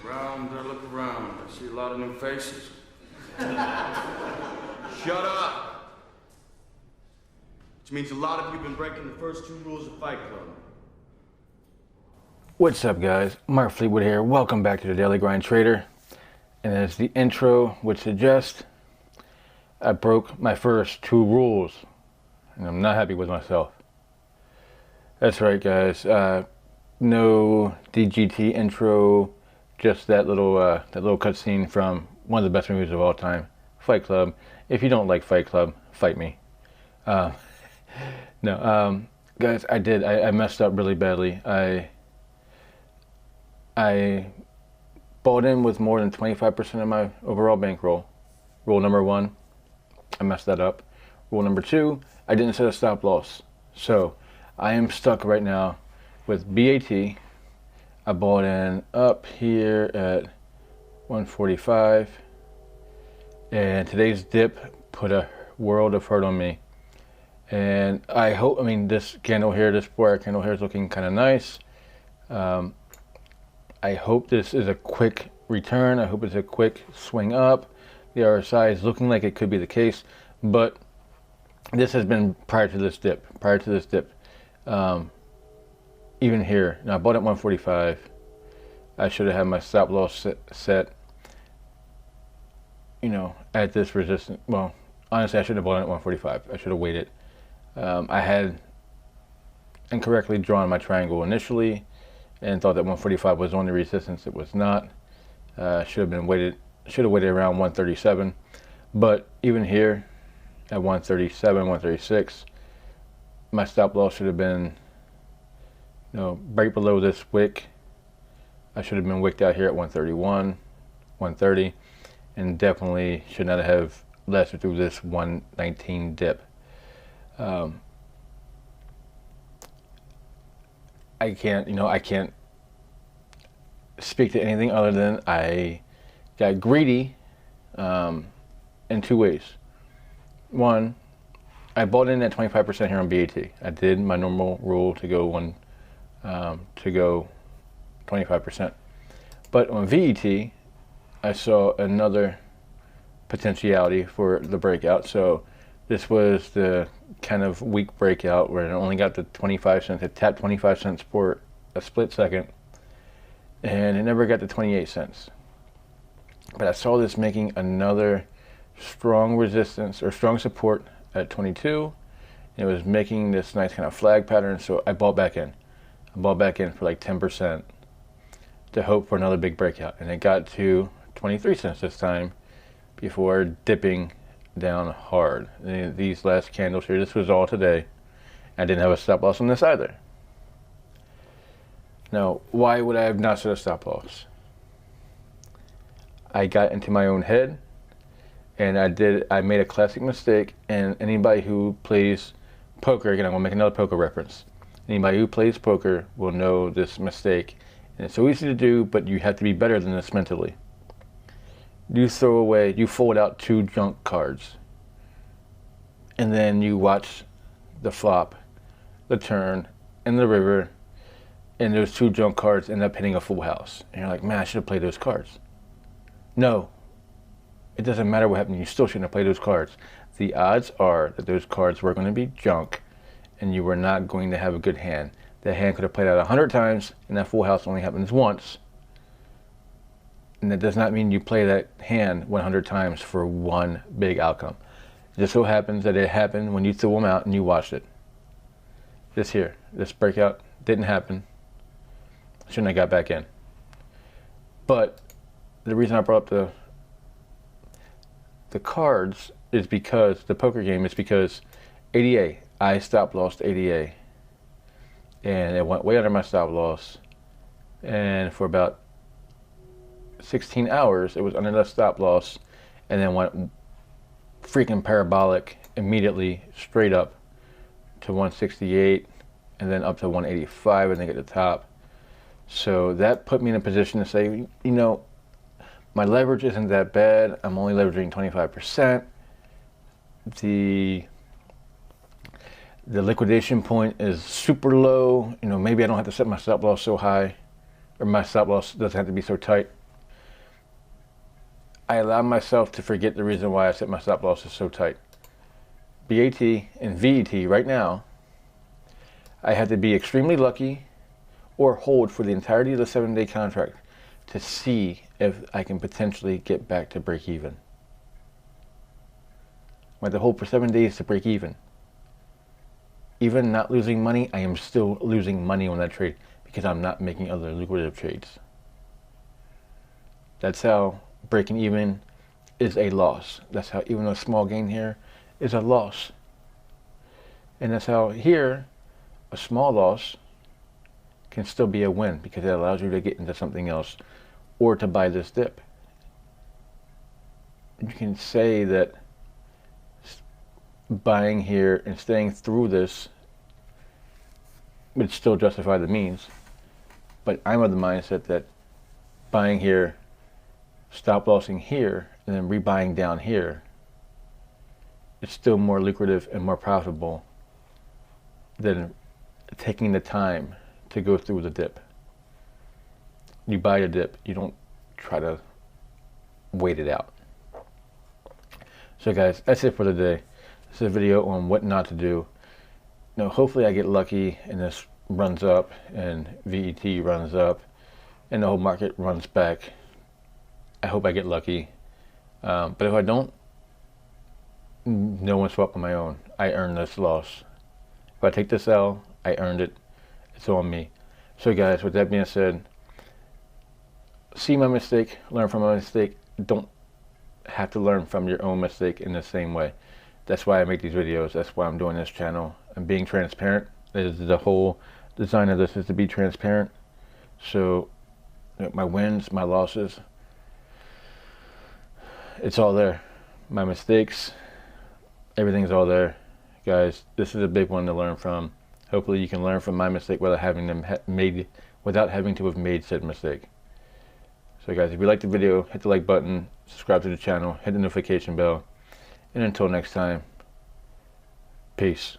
Look around. I see a lot of new faces. Shut up! Which means a lot of you have been breaking the first two rules of Fight Club. What's up, guys? Mark Fleetwood here. Welcome back to the Daily Grind Trader. And as the intro would suggest, I broke my first two rules. And I'm not happy with myself. That's right, guys. No DGT intro, just that little cutscene from one of the best movies of all time, Fight Club. If you don't like Fight Club, fight me. Guys, I messed up really badly. I bought in with more than 25% of my overall bankroll. Rule number one, I messed that up. Rule number two, I didn't set a stop loss. So I am stuck right now with BAT. I bought in up here at 145. And today's dip put a world of hurt on me. And I hope, this candle here, this 4-hour candle here is looking kind of nice. I hope this is a quick return. I hope it's a quick swing up. The RSI is looking like it could be the case, but this has been prior to this dip. Even here, now I bought at 145. I should have had my stop loss set, at this resistance. Well, honestly, I should have bought it at 145. I should have waited. I had incorrectly drawn my triangle initially and thought that 145 was on the resistance. It was not. Should have waited around 137. But even here at 137, 136, my stop loss should have been right below this wick. I should have been wicked out here at 131, 130, and definitely should not have lasted through this 119 dip. I can't speak to anything other than I got greedy in two ways. One, I bought in at 25% here on BAT. I did my normal rule to go 25%. But on VET, I saw another potentiality for the breakout. So this was the kind of weak breakout where it only got to 25 cents. It tapped 25 cents for a split second, and it never got to 28 cents. But I saw this making another strong resistance or strong support at 22. And it was making this nice kind of flag pattern, so I bought back in. I bought back in for like 10% to hope for another big breakout. And it got to 23 cents this time before dipping down hard. These last candles here, this was all today. I didn't have a stop loss on this either. Now, why would I have not set a stop loss? I got into my own head, and I made a classic mistake, and anybody who plays poker, again, I'm going to make another poker reference. Anybody who plays poker will know this mistake. And it's so easy to do, but you have to be better than this mentally. You fold out two junk cards, and then you watch the flop, the turn, and the river, and those two junk cards end up hitting a full house. And you're like, man, I should have played those cards. No, it doesn't matter what happened, you still shouldn't have played those cards. The odds are that those cards were going to be junk, and you were not going to have a good hand. That hand could have played out 100 times, and that full house only happens once. And that does not mean you play that hand 100 times for one big outcome. It just so happens that it happened when you threw them out and you watched it. This breakout didn't happen. Shouldn't have got back in. But the reason I brought up the cards is because, the poker game is because ADA, I stop lost ADA. And it went way under my stop loss. And for about 16 hours, it was under the stop loss, and then went freaking parabolic immediately straight up to 168, and then up to 185, I think, at the top. So that put me in a position to say, my leverage isn't that bad. I'm only leveraging 25%. The liquidation point is super low. Maybe I don't have to set my stop loss so high, or my stop loss doesn't have to be so tight. I allowed myself to forget the reason why I set my stop losses so tight. BAT and VET right now, I had to be extremely lucky or hold for the entirety of the 7-day contract to see if I can potentially get back to break even. I had to hold for 7 days to break even. Even not losing money, I am still losing money on that trade because I'm not making other lucrative trades. That's how breaking even is a loss. That's how even a small gain here is a loss. And that's how here, a small loss can still be a win because it allows you to get into something else or to buy this dip. You can say that buying here and staying through this would still justify the means, but I'm of the mindset that buying here, stop lossing here, and then rebuying down here, it's still more lucrative and more profitable than taking the time to go through the dip. You buy a dip, you don't try to wait it out. So guys, that's it for today. This is a video on what not to do. Hopefully I get lucky and this runs up and VET runs up and the whole market runs back. I hope I get lucky. But if I don't, no one's fault but my own. I earned this loss. If I take this L, I earned it. It's on me. So guys, with that being said, see my mistake, learn from my mistake. Don't have to learn from your own mistake in the same way. That's why I make these videos. That's why I'm doing this channel. I'm being transparent. The whole design of this is to be transparent. So my wins, my losses, it's all there. My mistakes, everything's all there. Guys, this is a big one to learn from. Hopefully you can learn from my mistake without having to have made said mistake. So guys, if you liked the video, hit the like button, subscribe to the channel, hit the notification bell, and until next time, peace.